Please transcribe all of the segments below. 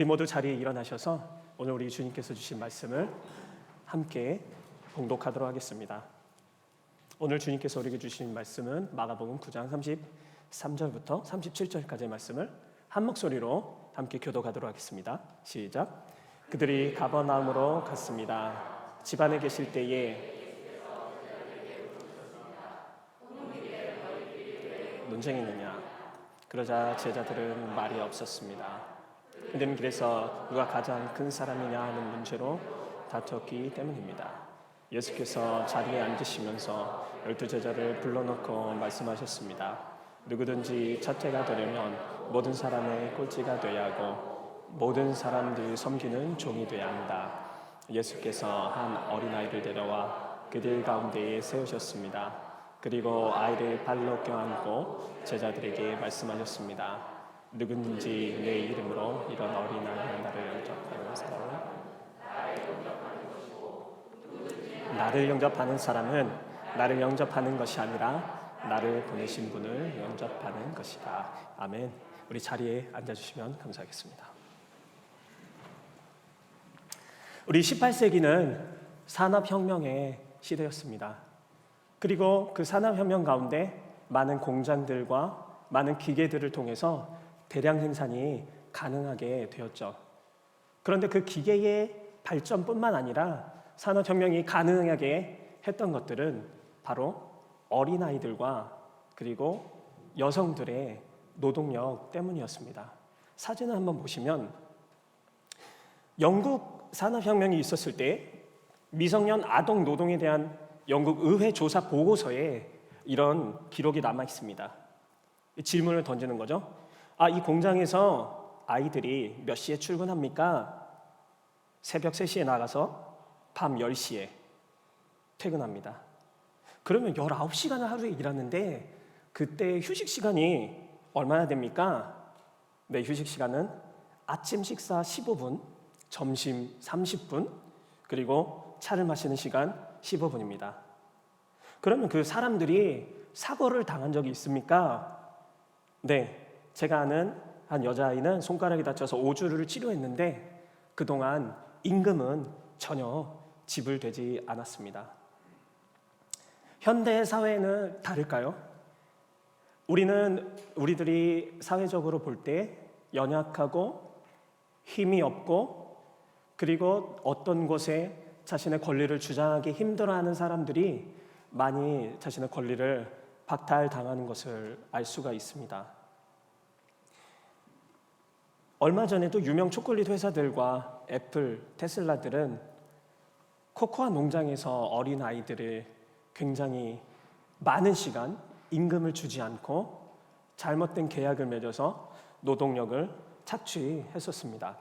우리 모두 자리에 일어나셔서 오늘 우리 주님께서 주신 말씀을 함께 봉독하도록 하겠습니다. 오늘 주님께서 우리에게 주신 말씀은 마가복음 9장 33절부터 37절까지의 말씀을 한 목소리로 함께 교독하도록 하겠습니다. 시작. 그들이 가버나움으로 갔습니다. 집 안에 계실 때에 논쟁했느냐? 그러자 제자들은 말이 없었습니다. 그들은 길에서 누가 가장 큰 사람이냐 하는 문제로 다퉜기 때문입니다. 예수께서 자리에 앉으시면서 12제자를 불러놓고 말씀하셨습니다. 누구든지 첫째가 되려면 모든 사람의 꼴찌가 되어야 하고 모든 사람들 섬기는 종이 되어야 한다. 예수께서 한 어린아이를 데려와 그들 가운데에 세우셨습니다. 그리고 아이를 발로 껴안고 제자들에게 말씀하셨습니다. 누구든지 내 이름으로 이런 어린아이 나를 영접하는 사람은 나를 영접하는 것이 아니라 나를 보내신 분을 영접하는 것이다. 아멘. 우리 자리에 앉아주시면 감사하겠습니다. 우리 18세기는 산업혁명의 시대였습니다. 그리고 그 산업혁명 가운데 많은 공장들과 많은 기계들을 통해서 대량 생산이 가능하게 되었죠. 그런데 그 기계의 발전뿐만 아니라 산업혁명이 가능하게 했던 것들은 바로 어린아이들과 그리고 여성들의 노동력 때문이었습니다. 사진을 한번 보시면 영국 산업혁명이 있었을 때 미성년 아동 노동에 대한 영국 의회 조사 보고서에 이런 기록이 남아 있습니다. 질문을 던지는 거죠. 이 공장에서 아이들이 몇 시에 출근합니까? 새벽 3시에 나가서 밤 10시에 퇴근합니다. 그러면 19시간을 하루에 일하는데 그때 휴식 시간이 얼마나 됩니까? 네, 휴식 시간은 아침 식사 15분, 점심 30분, 그리고 차를 마시는 시간 15분입니다. 그러면 그 사람들이 사고를 당한 적이 있습니까? 네. 제가 아는 한 여자아이는 손가락이 다쳐서 5주를 치료했는데 그동안 임금은 전혀 지불되지 않았습니다. 현대 사회는 다를까요? 우리들이 사회적으로 볼 때 연약하고 힘이 없고 그리고 어떤 곳에 자신의 권리를 주장하기 힘들어하는 사람들이 많이 자신의 권리를 박탈당하는 것을 알 수가 있습니다. 얼마 전에도 유명 초콜릿 회사들과 애플, 테슬라들은 코코아 농장에서 어린 아이들을 굉장히 많은 시간 임금을 주지 않고 잘못된 계약을 맺어서 노동력을 착취했었습니다.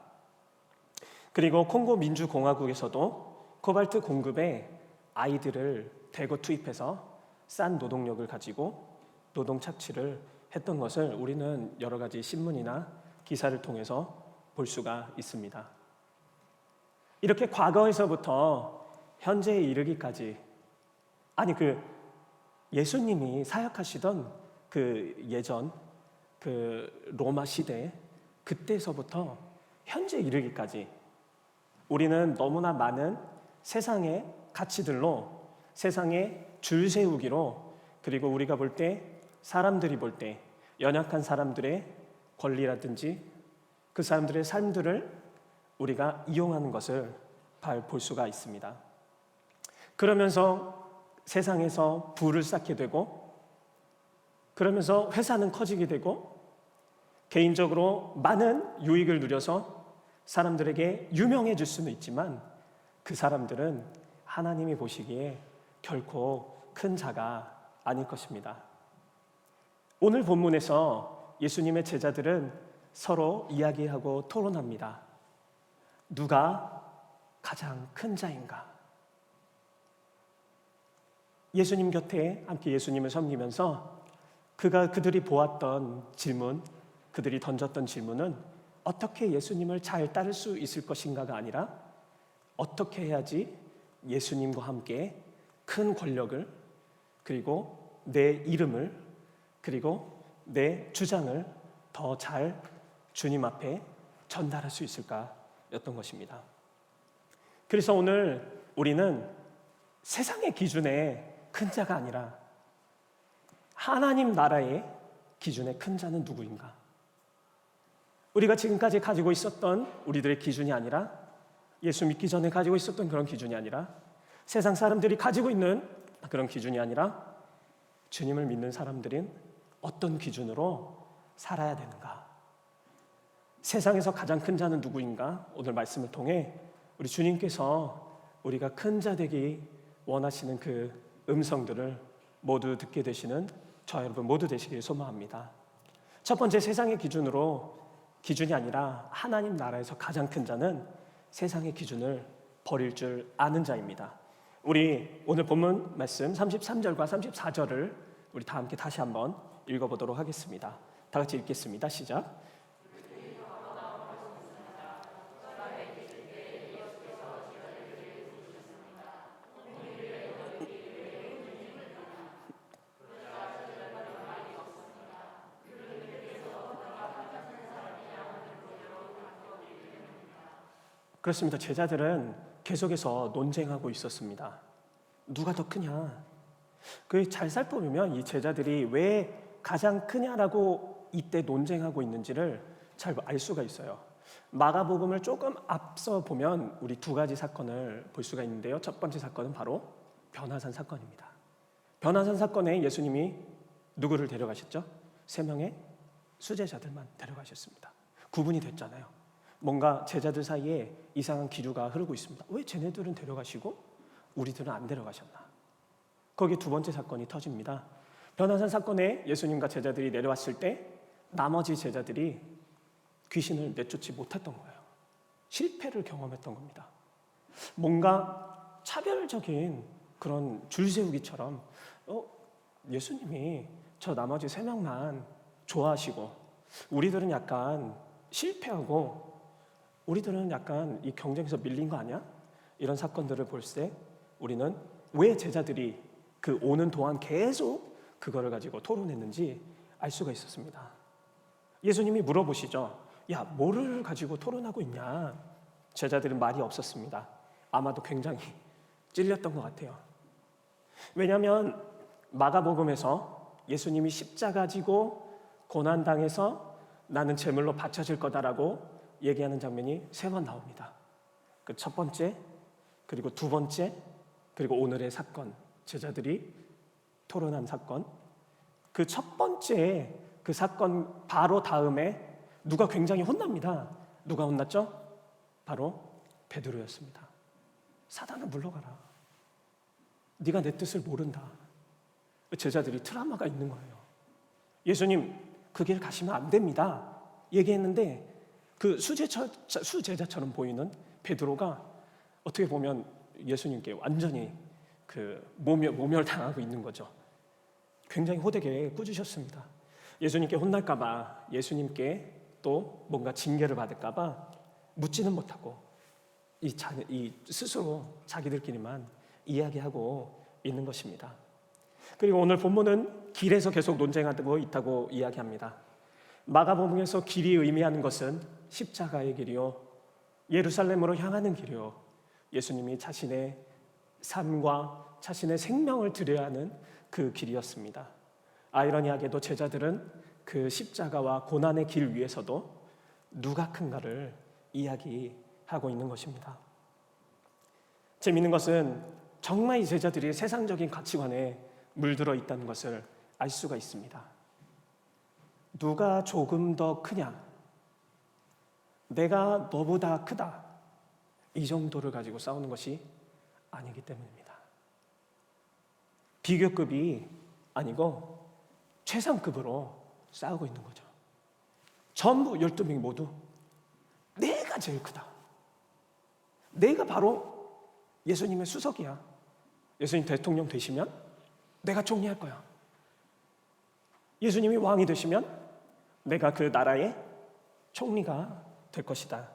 그리고 콩고 민주공화국에서도 코발트 공급에 아이들을 대거 투입해서 싼 노동력을 가지고 노동 착취를 했던 것을 우리는 여러 가지 신문이나 기사를 통해서 볼 수가 있습니다. 이렇게 과거에서부터 현재에 이르기까지 예수님이 사역하시던 그 예전 그 로마 시대 그때서부터 현재 이르기까지 우리는 너무나 많은 세상의 가치들로 세상의 줄 세우기로 그리고 우리가 볼 때 사람들이 볼 때 연약한 사람들의 권리라든지 그 사람들의 삶들을 우리가 이용하는 것을 볼 수가 있습니다. 그러면서 세상에서 부를 쌓게 되고 그러면서 회사는 커지게 되고 개인적으로 많은 유익을 누려서 사람들에게 유명해질 수는 있지만 그 사람들은 하나님이 보시기에 결코 큰 자가 아닐 것입니다. 오늘 본문에서 예수님의 제자들은 서로 이야기하고 토론합니다. 누가 가장 큰 자인가? 예수님 곁에 함께 예수님을 섬기면서 그들이 보았던 질문, 그들이 던졌던 질문은 어떻게 예수님을 잘 따를 수 있을 것인가가 아니라 어떻게 해야지 예수님과 함께 큰 권력을 그리고 내 이름을 그리고 내 주장을 더 잘 주님 앞에 전달할 수 있을까였던 것입니다. 그래서 오늘 우리는 세상의 기준에 큰 자가 아니라 하나님 나라의 기준에 큰 자는 누구인가? 우리가 지금까지 가지고 있었던 우리들의 기준이 아니라, 예수 믿기 전에 가지고 있었던 그런 기준이 아니라, 세상 사람들이 가지고 있는 그런 기준이 아니라, 주님을 믿는 사람들은 어떤 기준으로 살아야 되는가? 세상에서 가장 큰 자는 누구인가? 오늘 말씀을 통해 우리 주님께서 우리가 큰 자 되기 원하시는 그 음성들을 모두 듣게 되시는 저 여러분 모두 되시길 소망합니다. 첫 번째, 세상의 기준이 아니라 하나님 나라에서 가장 큰 자는 세상의 기준을 버릴 줄 아는 자입니다. 우리 오늘 본문 말씀 33절과 34절을 우리 다 함께 다시 한번 읽어보도록 하겠습니다. 다 같이 읽겠습니다. 시작. 그렇습니다. 제자들은 계속해서 논쟁하고 있었습니다. 누가 더 크냐? 잘 살펴보면 이 제자들이 왜 가장 크냐라고 이때 논쟁하고 있는지를 잘 알 수가 있어요. 마가복음을 조금 앞서 보면 우리 두 가지 사건을 볼 수가 있는데요. 첫 번째 사건은 바로 변화산 사건입니다. 변화산 사건에 예수님이 누구를 데려가셨죠? 3명의 수제자들만 데려가셨습니다. 구분이 됐잖아요. 뭔가 제자들 사이에 이상한 기류가 흐르고 있습니다. 왜 쟤네들은 데려가시고 우리들은 안 데려가셨나? 거기에 두 번째 사건이 터집니다. 변화산 사건에 예수님과 제자들이 내려왔을 때 나머지 제자들이 귀신을 내쫓지 못했던 거예요. 실패를 경험했던 겁니다. 뭔가 차별적인 그런 줄 세우기처럼 예수님이 저 나머지 3명만 좋아하시고 우리들은 약간 실패하고 우리들은 약간 이 경쟁에서 밀린 거 아니야? 이런 사건들을 볼 때 우리는 왜 제자들이 그 오는 동안 계속 그거를 가지고 토론했는지 알 수가 있었습니다. 예수님이 물어보시죠. 야, 뭐를 가지고 토론하고 있냐? 제자들은 말이 없었습니다. 아마도 굉장히 찔렸던 것 같아요. 왜냐하면 마가복음에서 예수님이 십자가 지고 고난당해서 나는 제물로 바쳐질 거다라고 얘기하는 장면이 3번 나옵니다. 그 첫 번째, 그리고 두 번째, 그리고 오늘의 사건, 제자들이 토론한 사건. 그 첫 번째 그 사건 바로 다음에 누가 굉장히 혼납니다. 누가 혼났죠? 바로 베드로였습니다. 사단아 물러가라. 네가 내 뜻을 모른다. 제자들이 트라우마가 있는 거예요. 예수님 그 길 가시면 안 됩니다. 얘기했는데 그 수제자처럼 보이는 베드로가 어떻게 보면 예수님께 완전히 그 모멸당하고 있는 거죠. 굉장히 호되게 꾸짖으셨습니다. 예수님께 혼날까봐, 예수님께 또 뭔가 징계를 받을까봐 묻지는 못하고 이 스스로 자기들끼리만 이야기하고 있는 것입니다. 그리고 오늘 본문은 길에서 계속 논쟁하고 있다고 이야기합니다. 마가복음에서 길이 의미하는 것은 십자가의 길이요, 예루살렘으로 향하는 길이요, 예수님이 자신의 삶과 자신의 생명을 드려야 하는 그 길이었습니다. 아이러니하게도 제자들은 그 십자가와 고난의 길 위에서도 누가 큰가를 이야기하고 있는 것입니다. 재미있는 것은 정말 이 제자들이 세상적인 가치관에 물들어 있다는 것을 알 수가 있습니다. 누가 조금 더 크냐? 내가 너보다 크다. 이 정도를 가지고 싸우는 것이 아니기 때문입니다. 비교급이 아니고 최상급으로 싸우고 있는 거죠. 전부 12명이 모두 내가 제일 크다. 내가 바로 예수님의 수석이야. 예수님 대통령 되시면 내가 총리할 거야. 예수님이 왕이 되시면 내가 그 나라의 총리가 될 것이다.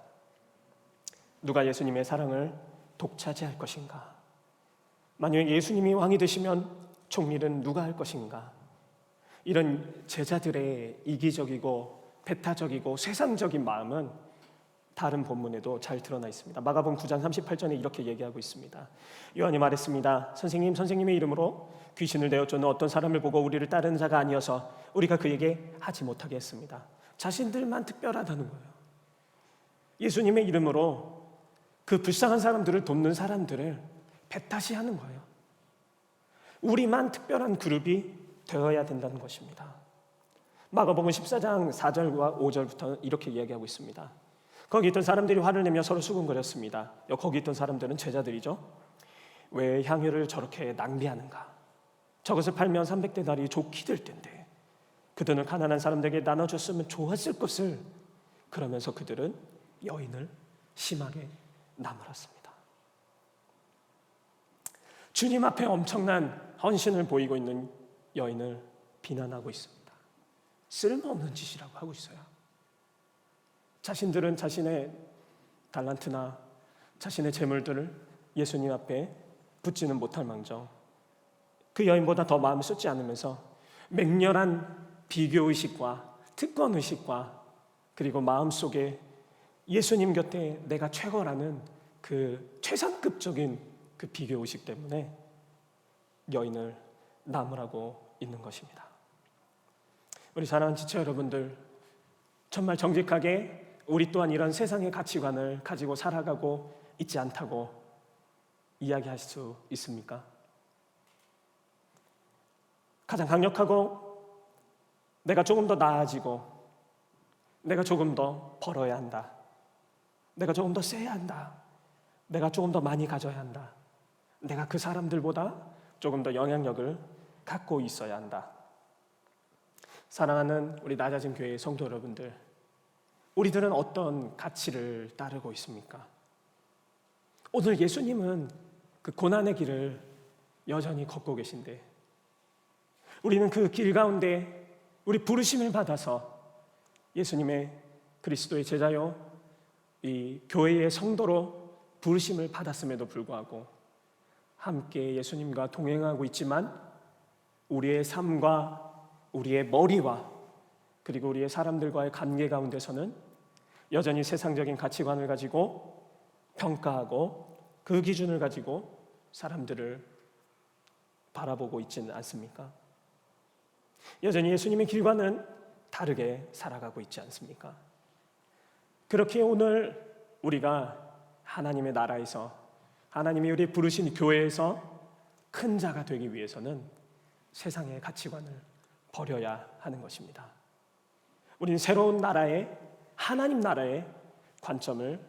누가 예수님의 사랑을 독차지할 것인가? 만약에 예수님이 왕이 되시면 총리는 누가 할 것인가? 이런 제자들의 이기적이고 배타적이고 세상적인 마음은 다른 본문에도 잘 드러나 있습니다. 마가복음 9장 38절에 이렇게 얘기하고 있습니다. 요한이 말했습니다. 선생님의 이름으로 귀신을 내어 쫓는 어떤 사람을 보고 우리를 따르는 자가 아니어서 우리가 그에게 하지 못하게 했습니다. 자신들만 특별하다는 거예요. 예수님의 이름으로 그 불쌍한 사람들을 돕는 사람들을 배타시 하는 거예요. 우리만 특별한 그룹이 되어야 된다는 것입니다. 마가복음 14장 4절과 5절부터 이렇게 이야기하고 있습니다. 거기 있던 사람들이 화를 내며 서로 수군거렸습니다. 거기 있던 사람들은 제자들이죠. 왜 향유를 저렇게 낭비하는가? 저것을 팔면 300데나리 좋게 될 텐데 그 돈을 가난한 사람들에게 나눠줬으면 좋았을 것을. 그러면서 그들은 여인을 심하게 나무랐습니다. 주님 앞에 엄청난 헌신을 보이고 있는 여인을 비난하고 있습니다. 쓸모없는 짓이라고 하고 있어요. 자신들은 자신의 달란트나 자신의 재물들을 예수님 앞에 붙지는 못할 망정 그 여인보다 더 마음을 쏟지 않으면서 맹렬한 비교의식과 특권의식과 그리고 마음속에 예수님 곁에 내가 최고라는 그 최상급적인 그 비교의식 때문에 여인을 나무라고 있는 것입니다. 우리 사랑하는 지체 여러분들, 정말 정직하게 우리 또한 이런 세상의 가치관을 가지고 살아가고 있지 않다고 이야기할 수 있습니까? 가장 강력하고 내가 조금 더 나아지고 내가 조금 더 벌어야 한다. 내가 조금 더 세야 한다. 내가 조금 더 많이 가져야 한다. 내가 그 사람들보다 조금 더 영향력을 갖고 있어야 한다. 사랑하는 우리 낮아진 교회의 성도 여러분들, 우리들은 어떤 가치를 따르고 있습니까? 오늘 예수님은 그 고난의 길을 여전히 걷고 계신데 우리는 그 길 가운데 우리 부르심을 받아서 예수님의 그리스도의 제자요 이 교회의 성도로 부르심을 받았음에도 불구하고 함께 예수님과 동행하고 있지만 우리의 삶과 우리의 머리와 그리고 우리의 사람들과의 관계 가운데서는 여전히 세상적인 가치관을 가지고 평가하고 그 기준을 가지고 사람들을 바라보고 있지는 않습니까? 여전히 예수님의 길과는 다르게 살아가고 있지 않습니까? 그렇게 오늘 우리가 하나님의 나라에서 하나님이 우리 부르신 교회에서 큰 자가 되기 위해서는 세상의 가치관을 버려야 하는 것입니다. 우리는 새로운 나라의 하나님 나라의 관점을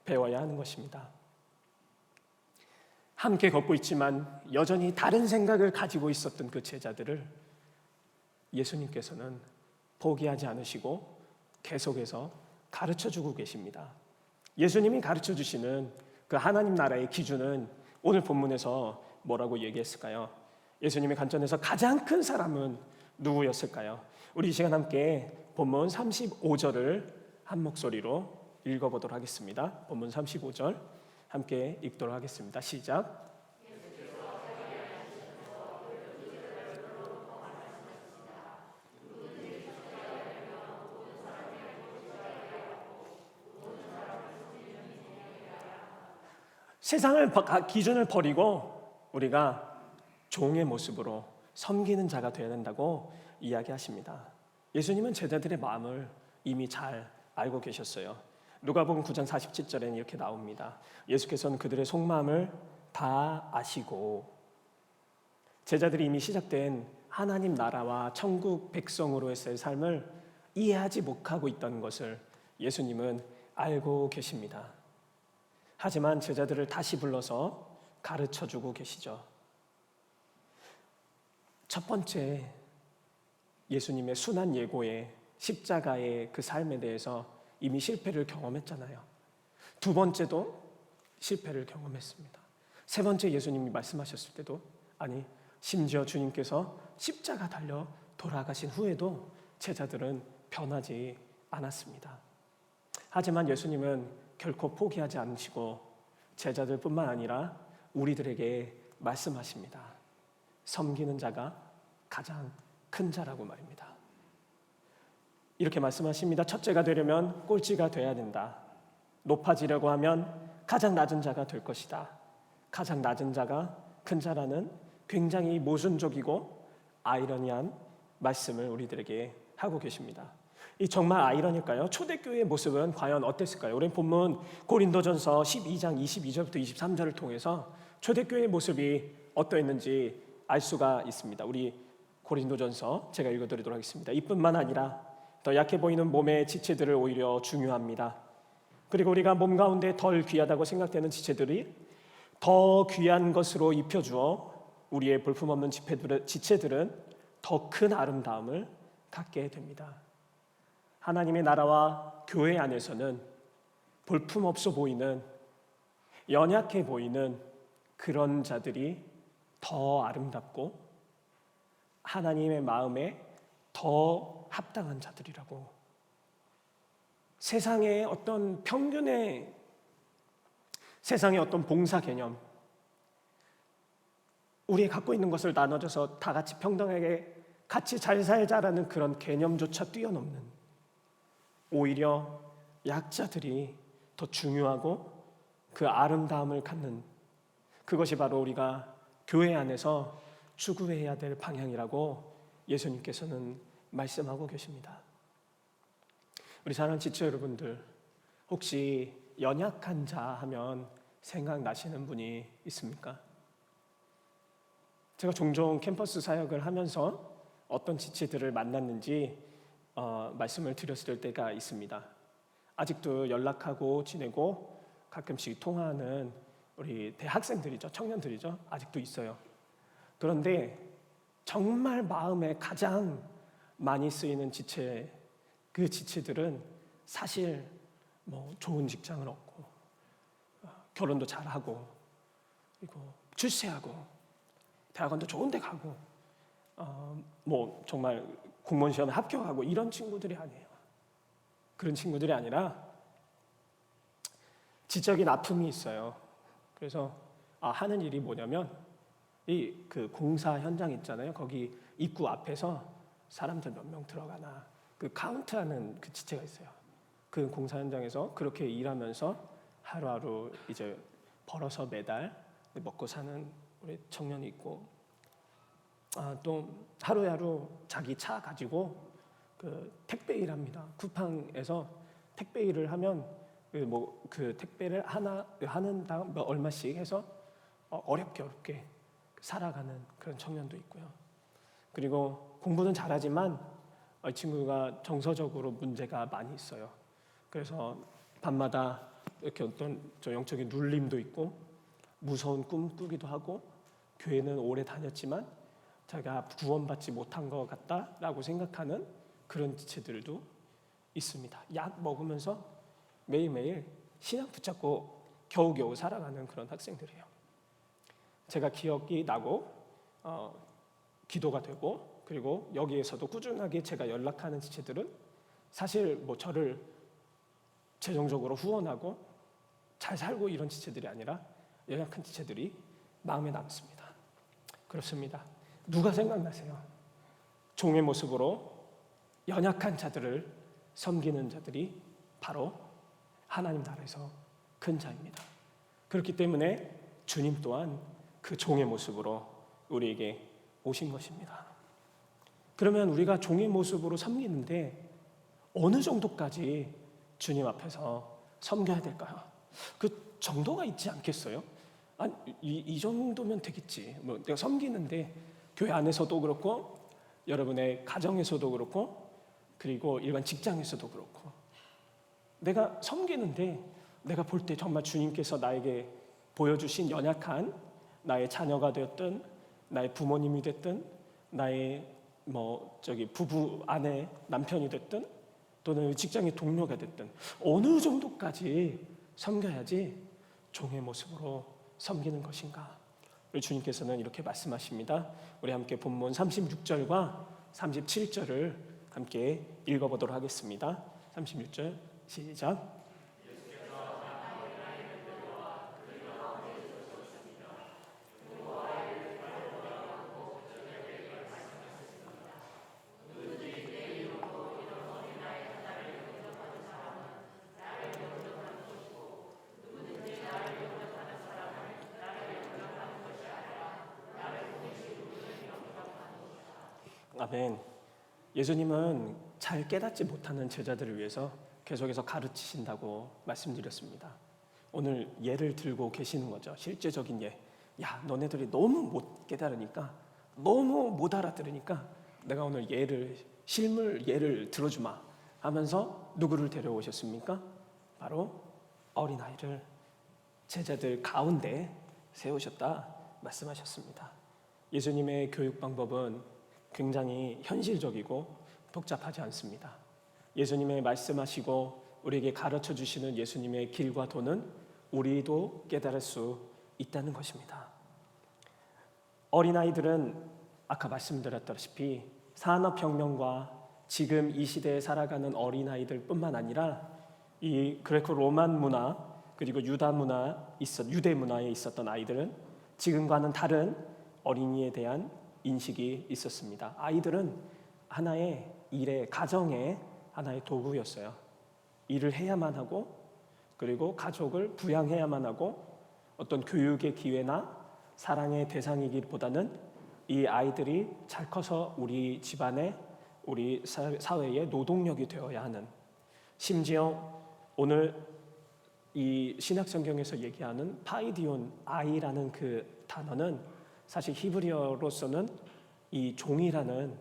배워야 하는 것입니다. 함께 걷고 있지만 여전히 다른 생각을 가지고 있었던 그 제자들을 예수님께서는 포기하지 않으시고 계속해서 가르쳐주고 계십니다. 예수님이 가르쳐주시는 그 하나님 나라의 기준은 오늘 본문에서 뭐라고 얘기했을까요? 예수님의 관점에서 가장 큰 사람은 누구였을까요? 우리 이 시간 함께 본문 35절을 한 목소리로 읽어보도록 하겠습니다. 본문 35절 함께 읽도록 하겠습니다. 시작. 세상을 기준을 버리고 우리가 종의 모습으로 섬기는 자가 되어야 된다고 이야기하십니다. 예수님은 제자들의 마음을 이미 잘 알고 계셨어요. 누가복음 9장 47절에는 이렇게 나옵니다. 예수께서는 그들의 속마음을 다 아시고 제자들이 이미 시작된 하나님 나라와 천국 백성으로서의 삶을 이해하지 못하고 있다는 것을 예수님은 알고 계십니다. 하지만 제자들을 다시 불러서 가르쳐주고 계시죠. 첫 번째, 예수님의 순환 예고의 십자가의 그 삶에 대해서 이미 실패를 경험했잖아요. 두 번째도 실패를 경험했습니다. 세 번째, 예수님이 말씀하셨을 때도 아니 심지어 주님께서 십자가 달려 돌아가신 후에도 제자들은 변하지 않았습니다. 하지만 예수님은 결코 포기하지 않으시고 제자들뿐만 아니라 우리들에게 말씀하십니다. 섬기는 자가 가장 큰 자라고 말입니다. 이렇게 말씀하십니다. 첫째가 되려면 꼴찌가 돼야 된다. 높아지려고 하면 가장 낮은 자가 될 것이다. 가장 낮은 자가 큰 자라는 굉장히 모순적이고 아이러니한 말씀을 우리들에게 하고 계십니다. 이 정말 아이러니일까요? 초대교회의 모습은 과연 어땠을까요? 우리 본문 고린도전서 12장 22절부터 23절을 통해서 초대교회의 모습이 어떠했는지 알 수가 있습니다. 우리 고린도전서 제가 읽어드리도록 하겠습니다. 이뿐만 아니라 더 약해 보이는 몸의 지체들을 오히려 중요합니다. 그리고 우리가 몸 가운데 덜 귀하다고 생각되는 지체들이 더 귀한 것으로 입혀주어 우리의 볼품없는 지체들은 더 큰 아름다움을 갖게 됩니다. 하나님의 나라와 교회 안에서는 볼품없어 보이는, 연약해 보이는 그런 자들이 더 아름답고 하나님의 마음에 더 합당한 자들이라고. 세상의 어떤 평균의, 세상의 어떤 봉사 개념, 우리 갖고 있는 것을 나눠줘서 다 같이 평등하게 같이 잘 살자라는 그런 개념조차 뛰어넘는, 오히려 약자들이 더 중요하고 그 아름다움을 갖는, 그것이 바로 우리가 교회 안에서 추구해야 될 방향이라고 예수님께서는 말씀하고 계십니다. 우리 사랑하는 지체 여러분들, 혹시 연약한 자 하면 생각나시는 분이 있습니까? 제가 종종 캠퍼스 사역을 하면서 어떤 지체들을 만났는지 말씀을 드렸을 때가 있습니다. 아직도 연락하고 지내고 가끔씩 통화하는 우리 대학생들이죠, 청년들이죠, 아직도 있어요. 그런데 정말 마음에 가장 많이 쓰이는 지체, 그 지체들은 사실 뭐 좋은 직장을 얻고 결혼도 잘하고 그리고 출세하고 대학원도 좋은 데 가고 뭐 정말 공무원 시험에 합격하고 이런 친구들이 아니에요. 그런 친구들이 아니라 지적인 아픔이 있어요. 그래서 하는 일이 뭐냐면 이 그 공사 현장 있잖아요. 거기 입구 앞에서 사람들 몇 명 들어가나 그 카운트하는 그 지체가 있어요. 그 공사 현장에서 그렇게 일하면서 하루하루 이제 벌어서 매달 먹고 사는 우리 청년이 있고, 또 하루하루 자기 차 가지고 그 택배 일합니다. 쿠팡에서 택배 일을 하면 그 택배를 하나 하는 다음 얼마씩 해서 어렵게 살아가는 그런 청년도 있고요. 그리고 공부는 잘하지만 이 친구가 정서적으로 문제가 많이 있어요. 그래서 밤마다 이렇게 어떤 영적인 눌림도 있고 무서운 꿈 꾸기도 하고 교회는 오래 다녔지만 자기가 구원받지 못한 것 같다라고 생각하는 그런 지체들도 있습니다. 약 먹으면서 매일매일 신앙 붙잡고 겨우겨우 살아가는 그런 학생들이에요. 제가 기억이 나고 기도가 되고 그리고 여기에서도 꾸준하게 제가 연락하는 지체들은 사실 뭐 저를 재정적으로 후원하고 잘 살고 이런 지체들이 아니라 연약한 지체들이 마음에 남습니다. 그렇습니다. 누가 생각나세요? 종의 모습으로 연약한 자들을 섬기는 자들이 바로 하나님 나라에서 큰 자입니다. 그렇기 때문에 주님 또한 그 종의 모습으로 우리에게 오신 것입니다. 그러면 우리가 종의 모습으로 섬기는데 어느 정도까지 주님 앞에서 섬겨야 될까요? 그 정도가 있지 않겠어요? 이 정도면 되겠지. 뭐 내가 섬기는데 교회 안에서도 그렇고 여러분의 가정에서도 그렇고 그리고 일반 직장에서도 그렇고 내가 섬기는데 내가 볼 때 정말 주님께서 나에게 보여주신 연약한 나의 자녀가 되었든 나의 부모님이 됐든 나의 부부 아내 남편이 됐든 또는 직장의 동료가 됐든 어느 정도까지 섬겨야지 종의 모습으로 섬기는 것인가? 우리 주님께서는 이렇게 말씀하십니다. 우리 함께 본문 36절과 37절을 함께 읽어보도록 하겠습니다. 36절 시작. 아멘. 예수님은 잘 깨닫지 못하는 제자들을 위해서 계속해서 가르치신다고 말씀드렸습니다. 오늘 예를 들고 계시는 거죠. 실제적인 예. 야, 너네들이 너무 못 깨달으니까, 너무 못 알아들으니까 내가 오늘 실물 예를 들어주마 하면서 누구를 데려오셨습니까? 바로 어린아이를 제자들 가운데 세우셨다 말씀하셨습니다. 예수님의 교육 방법은 굉장히 현실적이고 복잡하지 않습니다. 예수님의 말씀하시고 우리에게 가르쳐 주시는 예수님의 길과 도는 우리도 깨달을 수 있다는 것입니다. 어린아이들은 아까 말씀드렸다시피 산업혁명과 지금 이 시대에 살아가는 어린아이들 뿐만 아니라 이 그레코 로만 문화 그리고 유대 문화에 있었던 아이들은 지금과는 다른 어린이에 대한 인식이 있었습니다. 아이들은 하나의 일의 가정의 하나의 도구였어요. 일을 해야만 하고 그리고 가족을 부양해야만 하고 어떤 교육의 기회나 사랑의 대상이기보다는 이 아이들이 잘 커서 우리 집안에 우리 사회의 노동력이 되어야 하는, 심지어 오늘 이 신약성경에서 얘기하는 파이디온 아이라는 그 단어는 사실 히브리어로서는 이 종이라는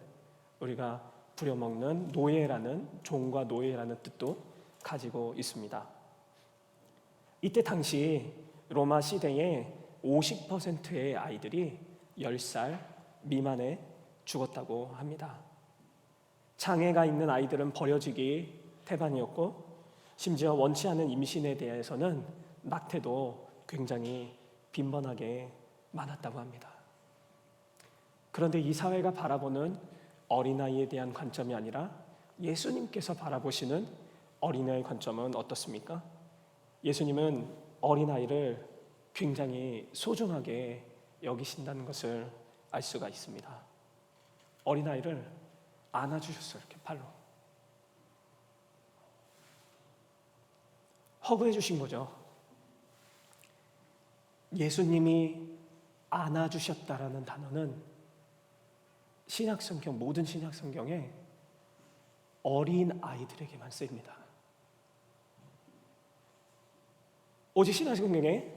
우리가 부려먹는 노예라는 종과 노예라는 뜻도 가지고 있습니다. 이때 당시 로마 시대에 50%의 아이들이 10살 미만에 죽었다고 합니다. 장애가 있는 아이들은 버려지기 태반이었고 심지어 원치 않은 임신에 대해서는 낙태도 굉장히 빈번하게 많았다고 합니다. 그런데 이 사회가 바라보는 어린아이에 대한 관점이 아니라 예수님께서 바라보시는 어린아이의 관점은 어떻습니까? 예수님은 어린아이를 굉장히 소중하게 여기신다는 것을 알 수가 있습니다. 어린아이를 안아주셨어요. 이렇게 팔로 허그해 주신 거죠. 예수님이 안아주셨다라는 단어는 신약성경, 모든 신약성경에 어린 아이들에게만 쓰입니다. 오직 신약성경에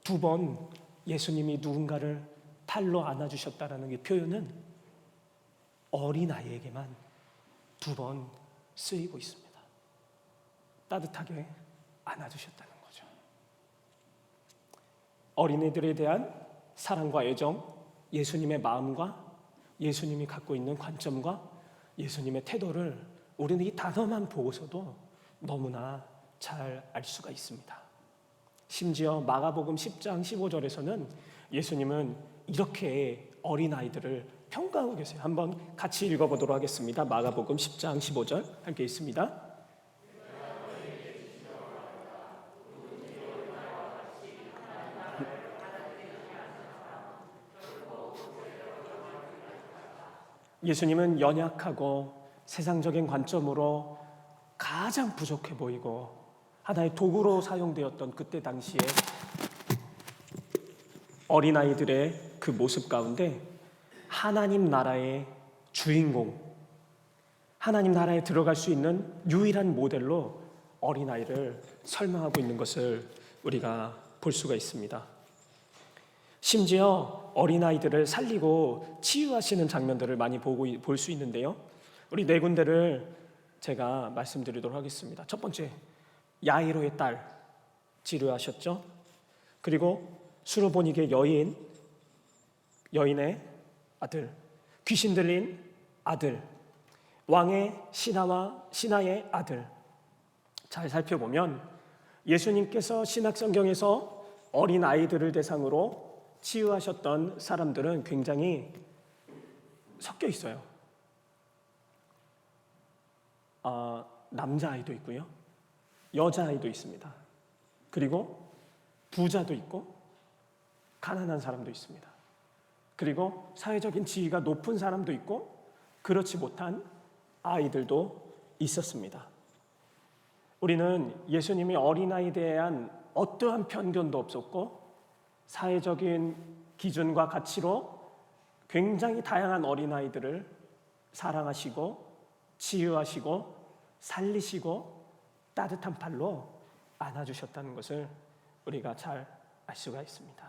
2번 예수님이 누군가를 팔로 안아주셨다라는 이 표현은 어린 아이에게만 2번 쓰이고 있습니다. 따뜻하게 안아주셨다는 거죠. 어린이들에 대한 사랑과 애정, 예수님의 마음과 예수님이 갖고 있는 관점과 예수님의 태도를 우리는 이 단어만 보고서도 너무나 잘 알 수가 있습니다. 심지어 마가복음 10장 15절에서는 예수님은 이렇게 어린아이들을 평가하고 계세요. 한번 같이 읽어보도록 하겠습니다. 마가복음 10장 15절 함께 있습니다. 예수님은 연약하고 세상적인 관점으로 가장 부족해 보이고 하나의 도구로 사용되었던 그때 당시에 어린아이들의 그 모습 가운데 하나님 나라의 주인공, 하나님 나라에 들어갈 수 있는 유일한 모델로 어린아이를 설명하고 있는 것을 우리가 볼 수가 있습니다. 심지어 어린아이들을 살리고 치유하시는 장면들을 많이 볼 수 있는데요. 우리 4군데를 제가 말씀드리도록 하겠습니다. 첫 번째, 야이로의 딸 치료하셨죠. 그리고 수르보니게 여인의 아들, 귀신 들린 아들, 왕의 신하의 아들. 잘 살펴보면 예수님께서 신약성경에서 어린 아이들을 대상으로 치유하셨던 사람들은 굉장히 섞여 있어요. 남자아이도 있고요, 여자아이도 있습니다. 그리고 부자도 있고 가난한 사람도 있습니다. 그리고 사회적인 지위가 높은 사람도 있고 그렇지 못한 아이들도 있었습니다. 우리는 예수님이 어린아이에 대한 어떠한 편견도 없었고 사회적인 기준과 가치로 굉장히 다양한 어린아이들을 사랑하시고 치유하시고 살리시고 따뜻한 팔로 안아주셨다는 것을 우리가 잘 알 수가 있습니다.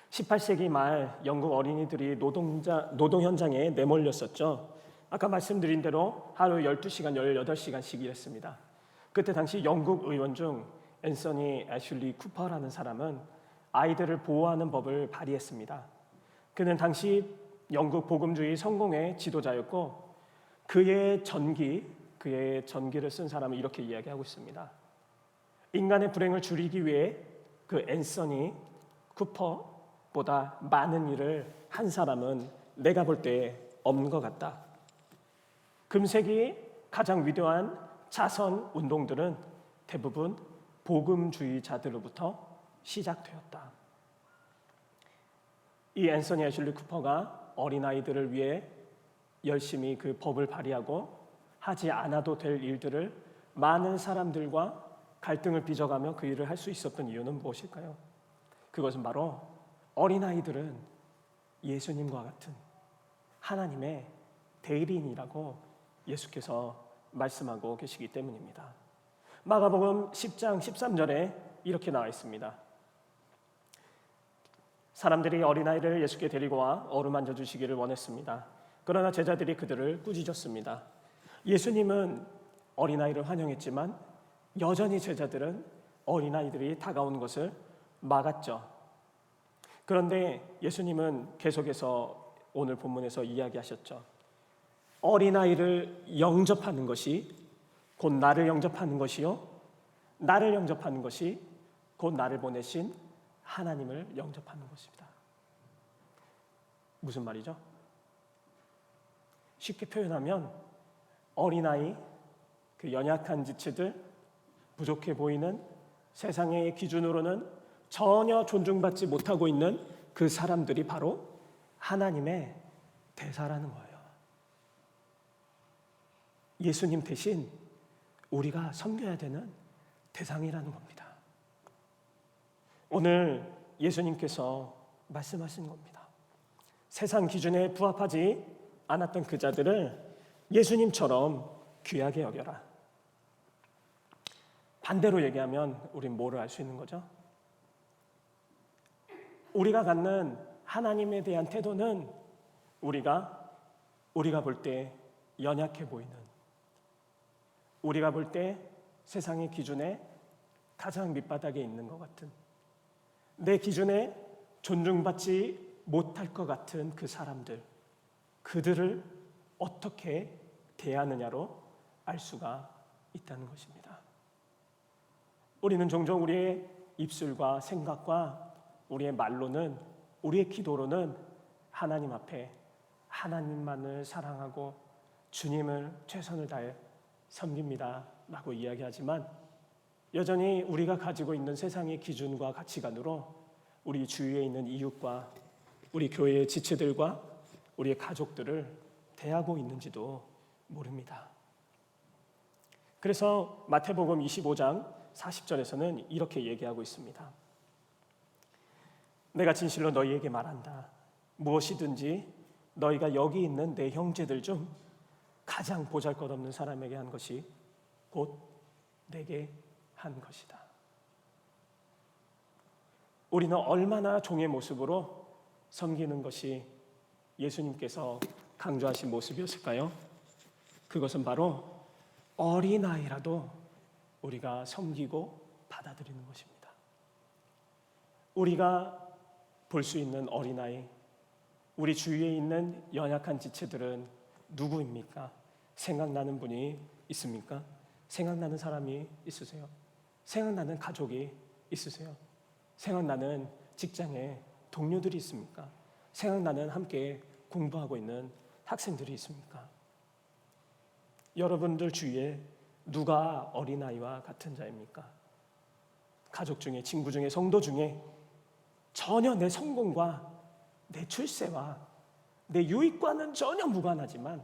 18세기 말 영국 어린이들이 노동 현장에 내몰렸었죠. 아까 말씀드린 대로 하루 12시간, 18시간씩 일했습니다. 그때 당시 영국 의원 중 앤서니 애슐리 쿠퍼라는 사람은 아이들을 보호하는 법을 발의했습니다. 그는 당시 영국 복음주의 성공의 지도자였고 그의 전기를 쓴 사람은 이렇게 이야기하고 있습니다. 인간의 불행을 줄이기 위해 그 앤서니 쿠퍼보다 많은 일을 한 사람은 내가 볼 때 없는 것 같다. 금세기 가장 위대한 자선 운동들은 대부분 복음주의자들로부터 시작되었다. 이 앤서니 애슐리 쿠퍼가 어린아이들을 위해 열심히 그 법을 발의하고 하지 않아도 될 일들을 많은 사람들과 갈등을 빚어가며 그 일을 할 수 있었던 이유는 무엇일까요? 그것은 바로 어린아이들은 예수님과 같은 하나님의 대리인이라고 예수께서 말씀하고 계시기 때문입니다. 마가복음 10장 13절에 이렇게 나와 있습니다. 사람들이 어린아이를 예수께 데리고 와 어루만져 주시기를 원했습니다. 그러나 제자들이 그들을 꾸짖었습니다. 예수님은 어린아이를 환영했지만 여전히 제자들은 어린아이들이 다가오는 것을 막았죠. 그런데 예수님은 계속해서 오늘 본문에서 이야기하셨죠. 어린아이를 영접하는 것이 곧 나를 영접하는 것이요, 나를 영접하는 것이 곧 나를 보내신 하나님을 영접하는 것입니다. 무슨 말이죠? 쉽게 표현하면 어린아이, 그 연약한 지체들, 부족해 보이는 세상의 기준으로는 전혀 존중받지 못하고 있는 그 사람들이 바로 하나님의 대사라는 거예요. 예수님 대신 우리가 섬겨야 되는 대상이라는 겁니다. 오늘 예수님께서 말씀하신 겁니다. 세상 기준에 부합하지 않았던 그 자들을 예수님처럼 귀하게 여겨라. 반대로 얘기하면 우린 뭐를 알 수 있는 거죠? 우리가 갖는 하나님에 대한 태도는 우리가 볼 때 연약해 보이는, 우리가 볼 때 세상의 기준에 가장 밑바닥에 있는 것 같은, 내 기준에 존중받지 못할 것 같은 그 사람들, 그들을 어떻게 대하느냐로 알 수가 있다는 것입니다. 우리는 종종 우리의 입술과 생각과 우리의 말로는, 우리의 기도로는 하나님 앞에 하나님만을 사랑하고 주님을 최선을 다해 섬깁니다 라고 이야기하지만 여전히 우리가 가지고 있는 세상의 기준과 가치관으로 우리 주위에 있는 이웃과 우리 교회의 지체들과 우리의 가족들을 대하고 있는지도 모릅니다. 그래서 마태복음 25장 40절에서는 이렇게 얘기하고 있습니다. 내가 진실로 너희에게 말한다. 무엇이든지 너희가 여기 있는 내 형제들 중 가장 보잘것없는 사람에게 한 것이 곧 내게 한 것이다. 우리는 얼마나 종의 모습으로 섬기는 것이 예수님께서 강조하신 모습이었을까요? 그것은 바로 어린아이라도 우리가 섬기고 받아들이는 것입니다. 우리가 볼 수 있는 어린아이, 우리 주위에 있는 연약한 지체들은 누구입니까? 생각나는 분이 있습니까? 생각나는 사람이 있으세요? 생각나는 가족이 있으세요? 생각나는 직장에 동료들이 있습니까? 생각나는 함께 공부하고 있는 학생들이 있습니까? 여러분들 주위에 누가 어린아이와 같은 자입니까? 가족 중에, 친구 중에, 성도 중에 전혀 내 성공과 내 출세와 내 유익과는 전혀 무관하지만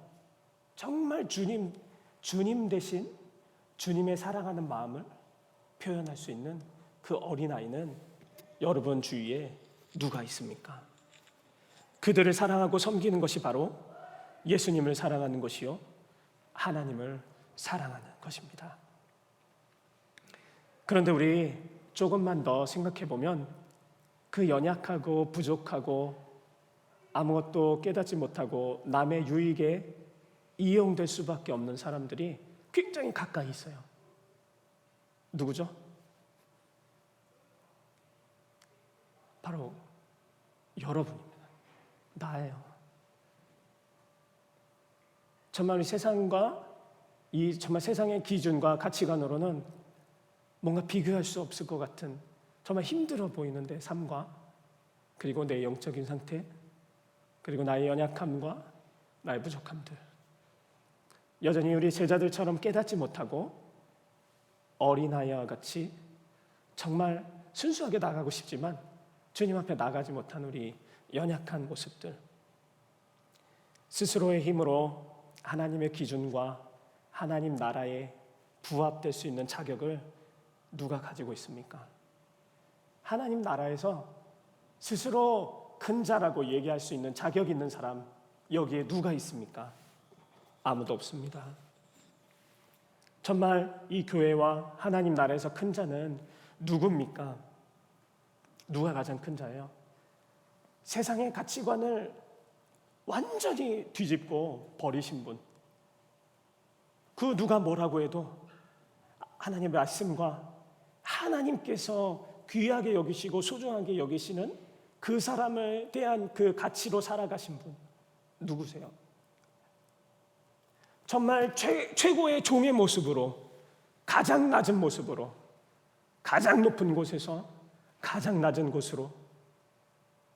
정말 주님 대신 주님의 사랑하는 마음을 표현할 수 있는 그 어린아이는 여러분 주위에 누가 있습니까? 그들을 사랑하고 섬기는 것이 바로 예수님을 사랑하는 것이요, 하나님을 사랑하는 것입니다. 그런데 우리 조금만 더 생각해 보면 그 연약하고 부족하고 아무것도 깨닫지 못하고 남의 유익에 이용될 수밖에 없는 사람들이 굉장히 가까이 있어요. 누구죠? 바로 여러분입니다. 나예요. 정말 우리 세상과 정말 세상의 기준과 가치관으로는 뭔가 비교할 수 없을 것 같은 정말 힘들어 보이는데 삶과, 그리고 내 영적인 상태, 그리고 나의 연약함과 나의 부족함들, 여전히 우리 제자들처럼 깨닫지 못하고 어린아이와 같이 정말 순수하게 나가고 싶지만 주님 앞에 나가지 못한 우리 연약한 모습들, 스스로의 힘으로 하나님의 기준과 하나님 나라에 부합될 수 있는 자격을 누가 가지고 있습니까? 하나님 나라에서 스스로 큰 자라고 얘기할 수 있는 자격 있는 사람, 여기에 누가 있습니까? 아무도 없습니다. 정말 이 교회와 하나님 나라에서 큰 자는 누굽니까? 누가 가장 큰 자예요? 세상의 가치관을 완전히 뒤집고 버리신 분, 그 누가 뭐라고 해도 하나님의 말씀과 하나님께서 귀하게 여기시고 소중하게 여기시는 그 사람에 대한 그 가치로 살아가신 분, 누구세요? 정말 최고의 종의 모습으로, 가장 낮은 모습으로, 가장 높은 곳에서 가장 낮은 곳으로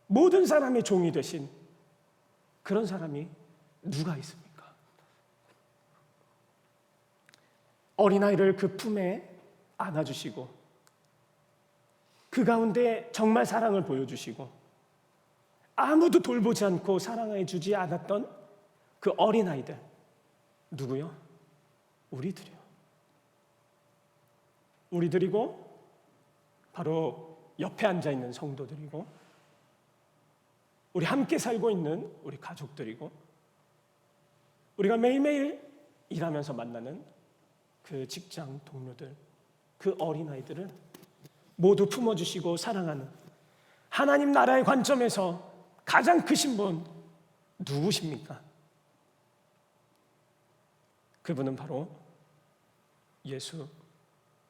모든 사람의 종이 되신 그런 사람이 누가 있습니까? 어린아이를 그 품에 안아주시고 그 가운데 정말 사랑을 보여주시고 아무도 돌보지 않고 사랑해 주지 않았던 그 어린아이들, 누구요? 우리들이요. 우리들이고 바로 옆에 앉아있는 성도들이고 우리 함께 살고 있는 우리 가족들이고 우리가 매일매일 일하면서 만나는 그 직장 동료들, 그 어린아이들을 모두 품어주시고 사랑하는 하나님 나라의 관점에서 가장 크신 분 누구십니까? 그분은 바로 예수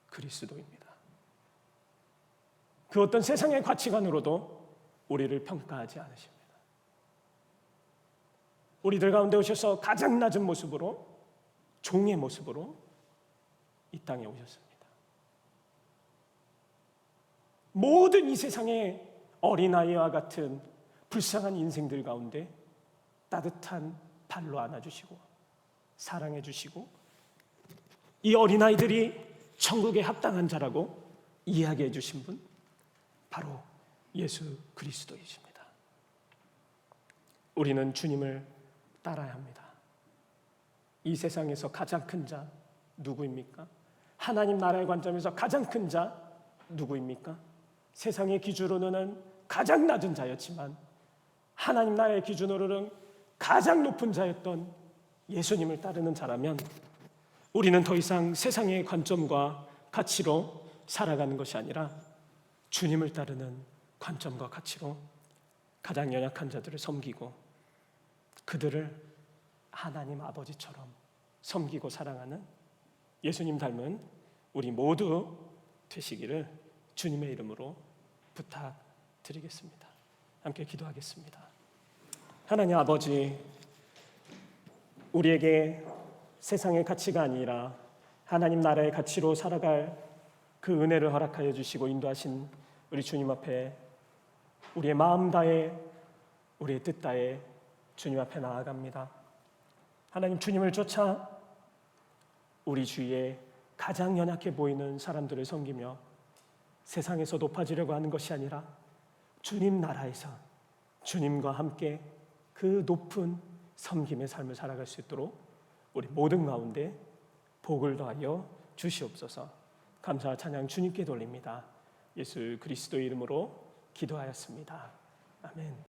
그리스도입니다. 그 어떤 세상의 가치관으로도 우리를 평가하지 않으십니다. 우리들 가운데 오셔서 가장 낮은 모습으로, 종의 모습으로 이 땅에 오셨습니다. 모든 이 세상의 어린아이와 같은 불쌍한 인생들 가운데 따뜻한 발로 안아주시고 사랑해 주시고 이 어린아이들이 천국에 합당한 자라고 이야기해 주신 분, 바로 예수 그리스도이십니다. 우리는 주님을 따라야 합니다. 이 세상에서 가장 큰 자 누구입니까? 하나님 나라의 관점에서 가장 큰 자 누구입니까? 세상의 기준으로는 가장 낮은 자였지만 하나님 나라의 기준으로는 가장 높은 자였던 예수님을 따르는 자라면 우리는 더 이상 세상의 관점과 가치로 살아가는 것이 아니라 주님을 따르는 관점과 가치로 가장 연약한 자들을 섬기고 그들을 하나님 아버지처럼 섬기고 사랑하는 예수님 닮은 우리 모두 되시기를 주님의 이름으로 부탁드리겠습니다. 함께 기도하겠습니다. 하나님 아버지, 우리에게 세상의 가치가 아니라 하나님 나라의 가치로 살아갈 그 은혜를 허락하여 주시고 인도하신 우리 주님 앞에 우리의 마음 다해 우리의 뜻 다해 주님 앞에 나아갑니다. 하나님, 주님을 쫓아 우리 주위에 가장 연약해 보이는 사람들을 섬기며 세상에서 높아지려고 하는 것이 아니라 주님 나라에서 주님과 함께 그 높은 섬김의 삶을 살아갈 수 있도록 우리 모든 가운데 복을 더하여 주시옵소서. 감사와 찬양 주님께 돌립니다. 예수 그리스도의 이름으로 기도하였습니다. 아멘.